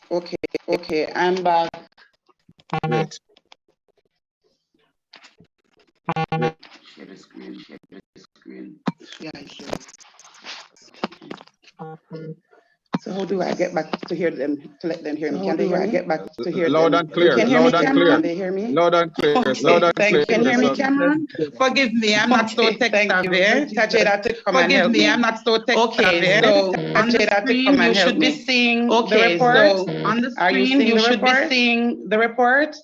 Okay, I'm back. Great. Share the screen. Yeah, I share. So how do I get back to hear them, to let them hear me? Can they hear me? Get back to hear Loud them. and clear. You can hear me, Loud and clear. Cameron? Can they hear me? Loud and clear. Okay, Loud and thank clear. you. Can you hear me, Cameron? Forgive me, I'm not so tech savvy. Tajeda to come and help Forgive me, me. I'm not so tech Okay, savvy. so On the Tajeda to screen, come you and help should be me. seeing the Okay, report. so On the are you screen, seeing you the should be report? seeing the report.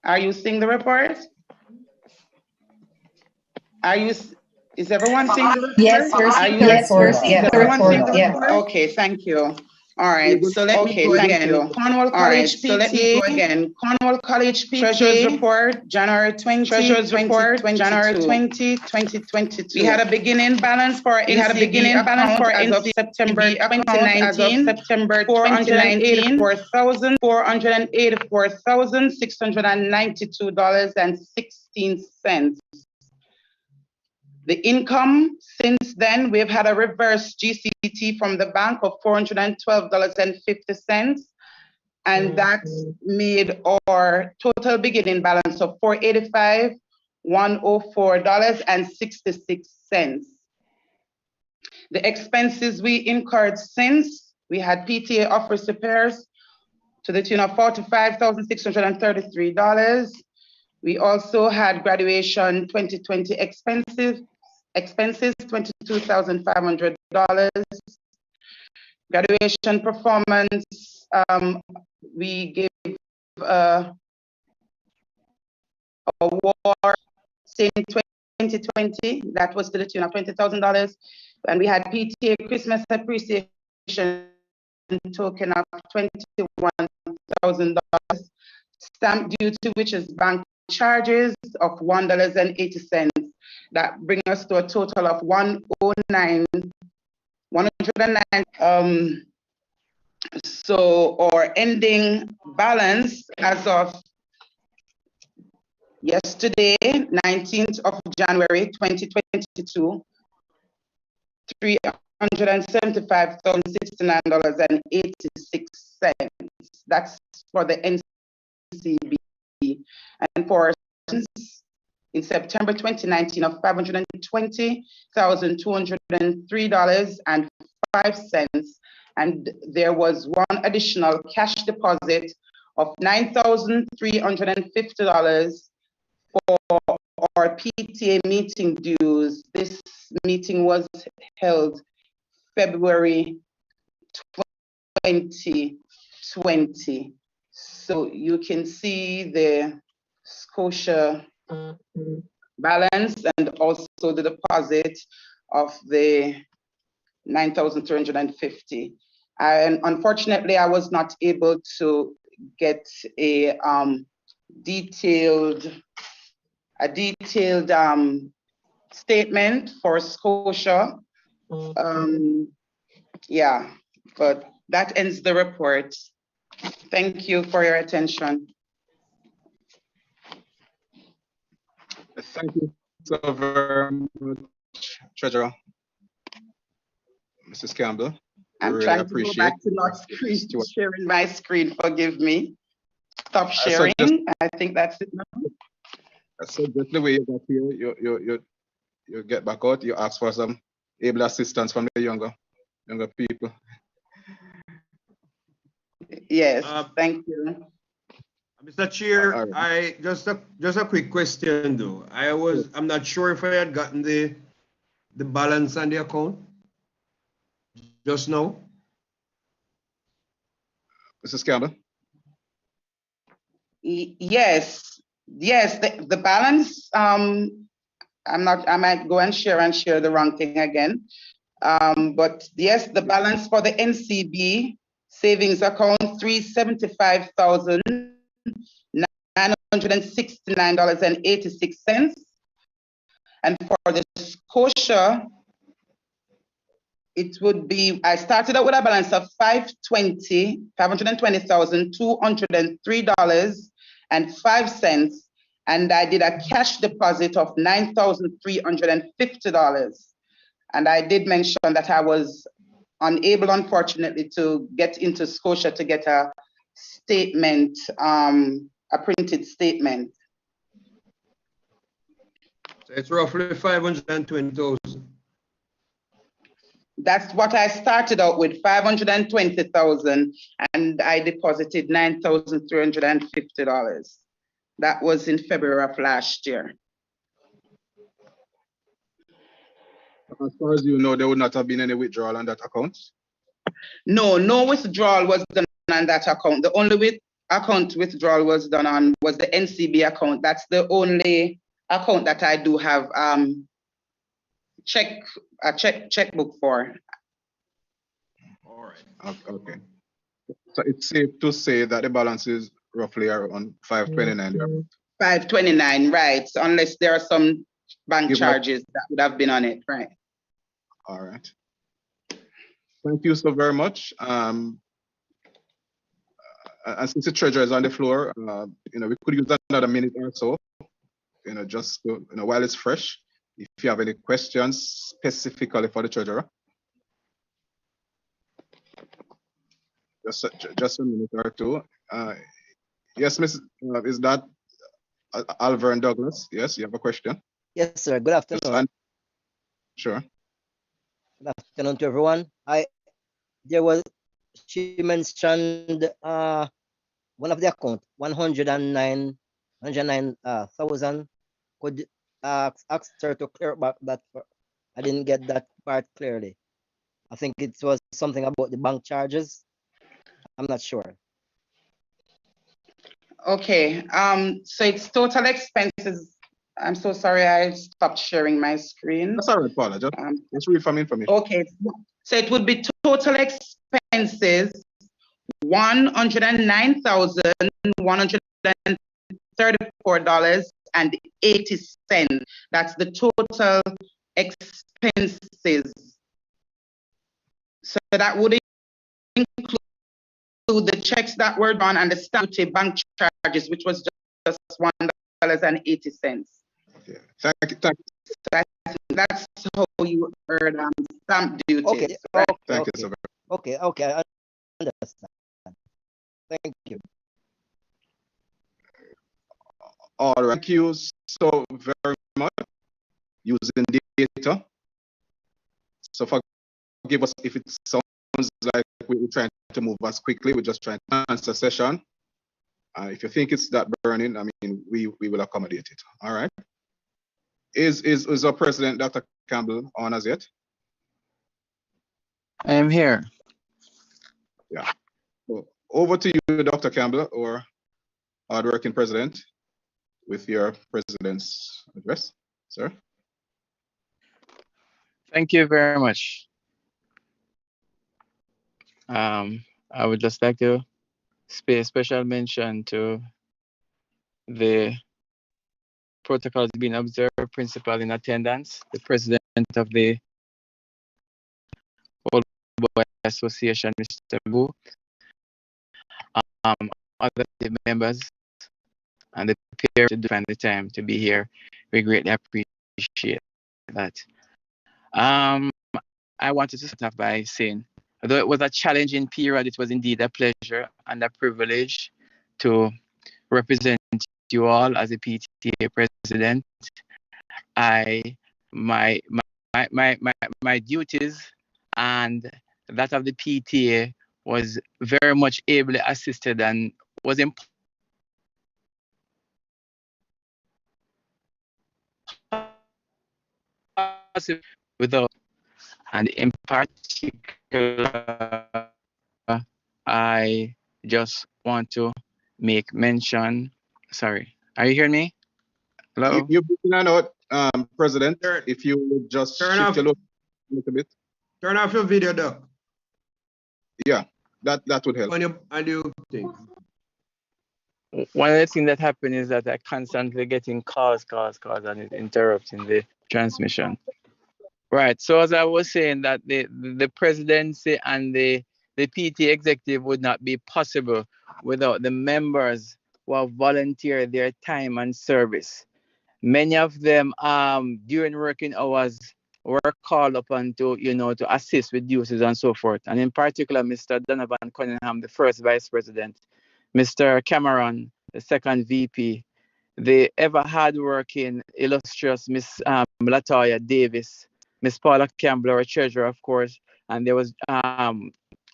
Are you seeing the report? Are you? Is everyone seeing the report? Yes, Are you? yes, Is everyone seeing the yes. report? Okay, thank you. All right. So let me go Thank again. you. Cornwall All right. College So let me PTA. go again. Cornwall College PTA. Treasurer's report, January 20, Treasurer's report, 2022. January 20, 2022. We had a beginning balance for NCB account as of September 2019, September 2019, $484,692.16. The income since then, we've had a reverse GCT from the bank of $412.50, and that made our total beginning balance of $485,104.66. The expenses we incurred since, we had PTA office repairs to the tune of $45,633. We also had graduation 2020 expenses, $22,500. Graduation performance, we gave award in 2020, that was to the tune of $20,000. And we had PTA Christmas appreciation token of $21,000. Stamp duty, which is bank charges of $1.80. That brings us to a total of $109. So our ending balance as of yesterday, 19th of January 2022, $375,069.86. That's for the NCB. And for in September 2019 of $520,203.05. And there was one additional cash deposit of $9,350 for our PTA meeting dues. This meeting was held February 2020. So you can see the Scotia balance and also the deposit of the $9,350. And unfortunately, I was not able to get a detailed statement for Scotia. Yeah, but that ends the report. Thank you for your attention. Thank you so very much, Treasurer. Mrs. Campbell. I'm really trying to go back to not sharing my screen. Forgive me. Stop sharing. I think that's it now. So just the way you got here, you get back out. You ask for some able assistance from the younger people. Yes, thank you. Mr. Chair, I just a quick question though. I'm not sure if I had gotten the balance on the account just now. Mrs. Campbell? Yes, the balance, I might go and share the wrong thing again. But yes, the balance for the NCB savings account, $375,969.86. And for the Scotia, it would be, I started out with a balance of $520,203.05, and I did a cash deposit of $9,350. And I did mention that I was unable, unfortunately, to get into Scotia to get a statement, a printed statement. So it's roughly 520,000. That's what I started out with, 520,000, and I deposited $9,350. That was in February of last year. As far as you know, there would not have been any withdrawal on that account? No, no withdrawal was done on that account. The only account withdrawal was done on was the NCB account. That's the only account that I do have checkbook for. All right. Okay. So it's safe to say that the balance is roughly around 529. 529, right? Unless there are some bank Give charges that would have been on it, right? All right. Thank you so very much. And since the treasurer is on the floor, we could use another minute or so, just to, while it's fresh. If you have any questions specifically for the treasurer, just a minute or two. Yes, Miss, is that Alvern Douglas? Yes, you have a question? Yes, sir. Good afternoon. Sure. Good afternoon to everyone. She mentioned one of the account, 109,000. Could ask her to clear back that. I didn't get that part clearly. I think it was something about the bank charges. I'm not sure. Okay. So it's total expenses. I'm so sorry, I stopped sharing my screen. That's all right, Paula. Just read from information. Okay. So it would be total expenses $109,134.80. That's the total expenses. So that would include the checks that were done and the stamp duty bank charges, which was just $1.80. Okay. Thank you. So I think that's how you heard stamp duties. Okay. Right? Thank you so very much. Okay. I understand. Thank you. All right. Thank you so very much. Using data. So forgive us if it sounds like we're trying to move as quickly. We're just trying to answer session. If you think it's that burning, I mean, we will accommodate it. All right. Is our president, Dr. Campbell, on as yet? I am here. Yeah. So over to you, Dr. Campbell, or hardworking president, with your president's address, sir. Thank you very much. I would just like to pay a special mention to the protocols being observed, principal in attendance, the president of the Old Boy Association, Mr. Boo, other members, and the peers to find the time to be here. We greatly appreciate that. I wanted to start off by saying, although it was a challenging period, it was indeed a pleasure and a privilege to represent you all as a PTA president. My duties and that of the PTA was very much ably assisted and was impossible without, and in particular, I just want to make mention. Sorry, are you hearing me? Hello? You're breaking out, President. Sure. If you would just Turn shift off. your look a little bit. Turn off your video, Doc. Yeah, that would help. On your thing. One of the things that happened is that I constantly getting calls, and it interrupting the transmission. Right. So as I was saying, that the presidency and the PT executive would not be possible without the members who have volunteered their time and service. Many of them during working hours were called upon to assist with duties and so forth. And in particular, Mr. Donovan Cunningham, the first vice president, Mr. Cameron, the second VP, the ever hardworking, illustrious Miss Latoya Davis, Miss Paula Campbell, our treasurer, of course, and there was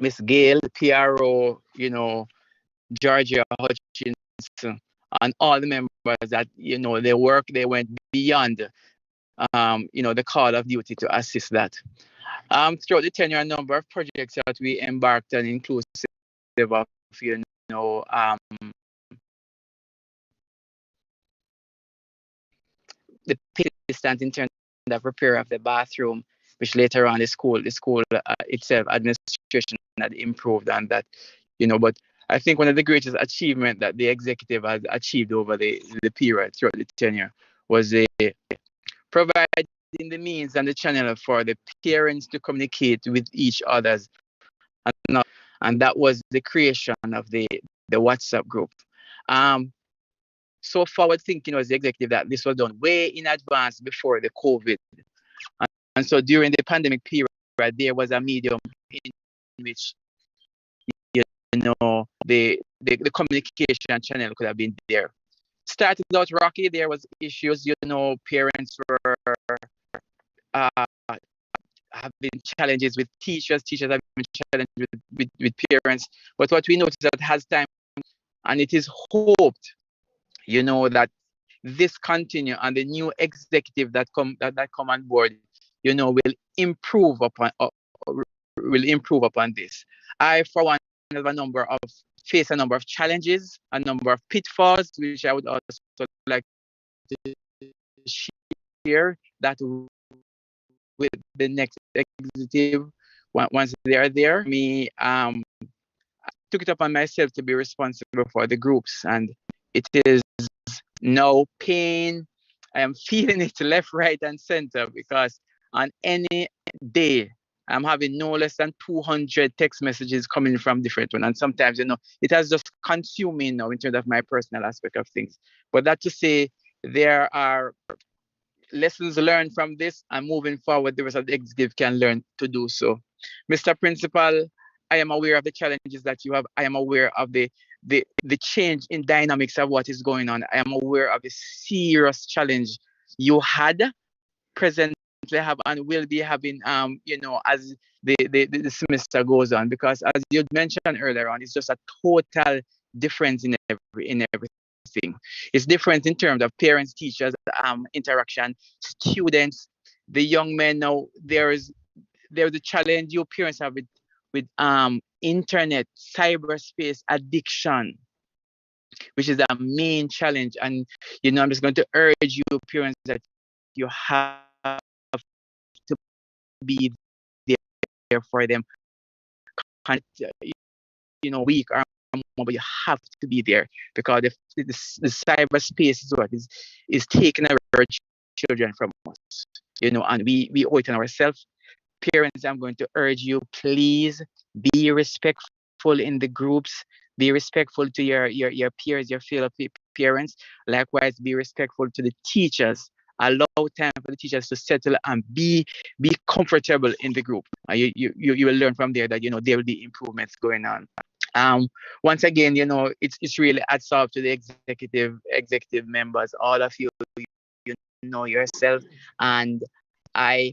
Miss Gail, PRO, Georgia Hutchinson, and all the members that, they went beyond, the call of duty to assist that. Throughout the tenure, a number of projects that we embarked on, inclusive of, the assistant in terms of repair of the bathroom, which later on the school itself, administration had improved on that, but I think one of the greatest achievements that the executive has achieved over the period throughout the tenure was providing the means and the channel for the parents to communicate with each others, and that was the creation of the WhatsApp group. So forward thinking was the executive that this was done way in advance before the COVID. And so during the pandemic period, there was a medium in which, the communication channel could have been there. Started out rocky, there was issues, parents were having challenges with teachers have been challenges with parents. But what we noticed that has time, and it is hoped, that this continue and the new executive that come on board, will improve upon this. I, for one, have face a number of challenges, a number of pitfalls, which I would also like to share that with the next executive once they are there. Me, took it upon myself to be responsible for the groups, and it is no pain. I am feeling it left, right, and center, because on any day I'm having no less than 200 text messages coming from different ones. And sometimes, it has just consumed me now in terms of my personal aspect of things. But that to say, there are lessons learned from this, and moving forward, the rest of the executive can learn to do so. Mr. Principal, I am aware of the challenges that you have. I am aware of the change in dynamics of what is going on. I am aware of the serious challenge you had, presently have, and will be having, as the semester goes on, because as you mentioned earlier on, it's just a total difference in everything. It's different in terms of parents, teachers, interaction, students, the young men. Now there's a challenge your parents have with internet, cyberspace addiction, which is a main challenge. And I'm just going to urge you parents that you have to be there for them. Week or more, but you have to be there, because the cyberspace is what is taking our children from us. And we owe it on ourselves. Parents, I'm going to urge you, please be respectful in the groups. Be respectful to your peers, your fellow parents. Likewise, be respectful to the teachers. Allow time for the teachers to settle and be comfortable in the group. You will learn from there that there will be improvements going on. Once again, it's really hats off to the executive members, all of you. You know yourself, and I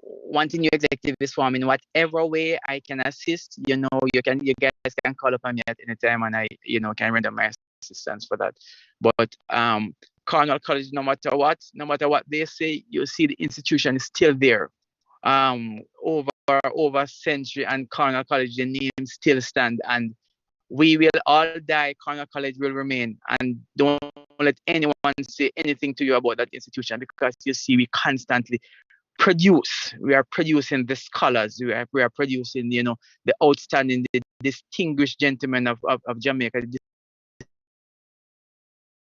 wanting new executive this form in whatever way I can assist. You guys can call upon me at any time, and I can render my assistance for that. But Cornwall College, no matter what they say, you see the institution is still there. Over a century, and Cornwall College, the name still stand, and we will all die. Cornwall College will remain, and don't let anyone say anything to you about that institution, because you see we constantly we are producing the scholars, we are producing the outstanding, the distinguished gentlemen of Jamaica, the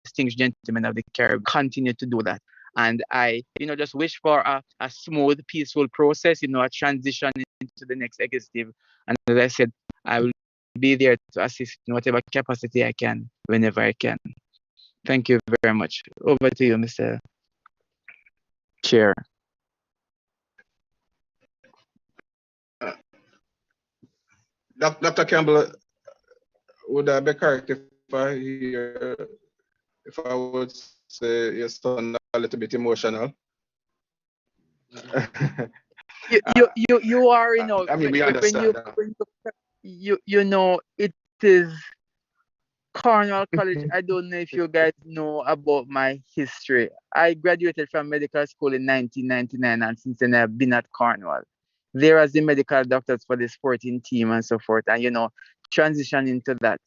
distinguished gentlemen of the Caribbean. Continue to do that, and I just wish for a smooth, peaceful process, a transition into the next executive. And as I said, I will be there to assist in whatever capacity I can, whenever I can. Thank you very much. Over to you, Mr. Chair. Dr. Campbell, would I be correct if I hear, if I would say you sound a little bit emotional? You are, you know, I mean, we when understand that. you know, it is Cornwall College. I don't know if you guys know about my history. I graduated from medical school in 1999, and since then I've been at Cornwall. There as the medical doctors for the sporting team and so forth, and transition into that,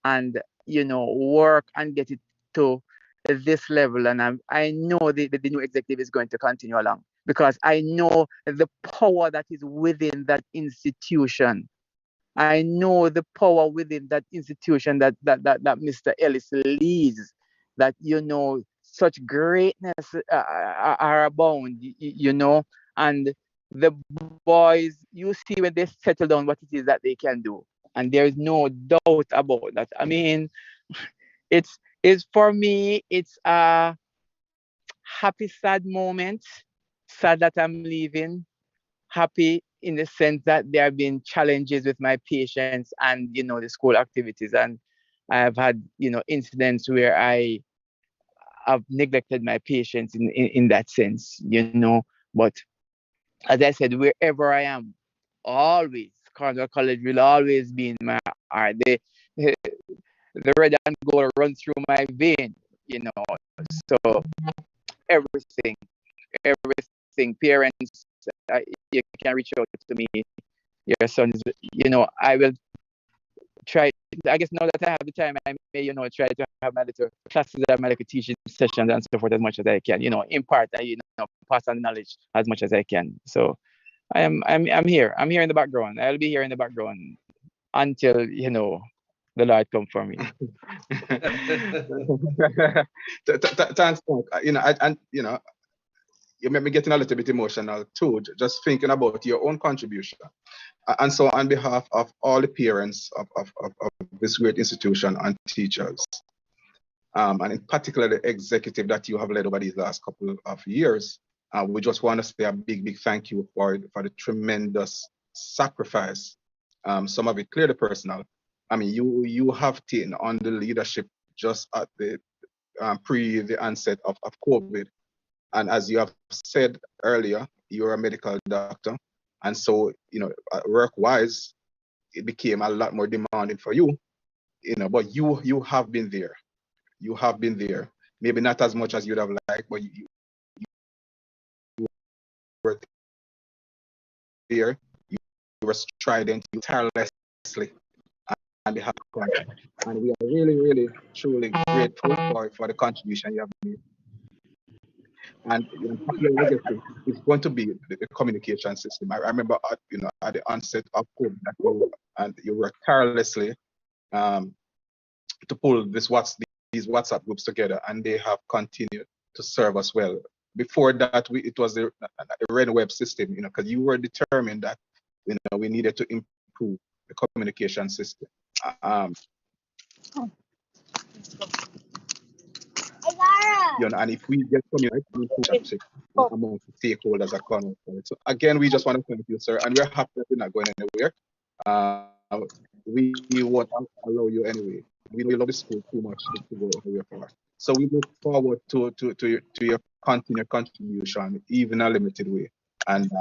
and work and get it to this level. And I know the new executive is going to continue along because I know the power that is within that institution. I know the power within that institution that Mr. Ellis leads, that, such greatness are abound, and the boys, you see when they settle down what it is that they can do. And there is no doubt about that. I mean, it's for me, it's a happy, sad moment. Sad that I'm leaving, happy in the sense that there have been challenges with my patients and the school activities, and I have had incidents where I have neglected my patients in that sense, but as I said, wherever I am, always Cornwall College will always be in my heart. The red and gold runs through my vein, so everything everything parents, you can reach out to me. Your son is, I will try. I guess now that I have the time, I may, try to have my little classes, that my little teaching sessions and so forth as much as I can. Impart, pass on knowledge as much as I can. So I'm here. I'm here in the background. I'll be here in the background until the Lord come for me. Thanks, and you made me getting a little bit emotional too, just thinking about your own contribution. And so, on behalf of all the parents of this great institution and teachers, and in particular the executive that you have led over these last couple of years, we just want to say a big thank you for the tremendous sacrifice. Some of it clearly personal. I mean, you have taken on the leadership just at the pre the onset of COVID. And as you have said earlier, you're a medical doctor. And so, work-wise, it became a lot more demanding for you, but you have been there. You have been there. Maybe not as much as you'd have liked, but you were there. You were strident, you tirelessly on behalf of Christ. And we are really, truly grateful for the contribution you have made. And part of your legacy is going to be the communication system. I remember at the onset of COVID that you worked tirelessly to pull these WhatsApp groups together, and they have continued to serve us well. Before that, it was the red web system, because you were determined that we needed to improve the communication system. And if we get communication among stakeholders at Cornwall College. So again, we just want to thank you, sir, and we're happy that you're not going anywhere. We won't allow you anyway. We know you love the school too much to go anywhere for. So we look forward to your continued contribution, even a limited way. And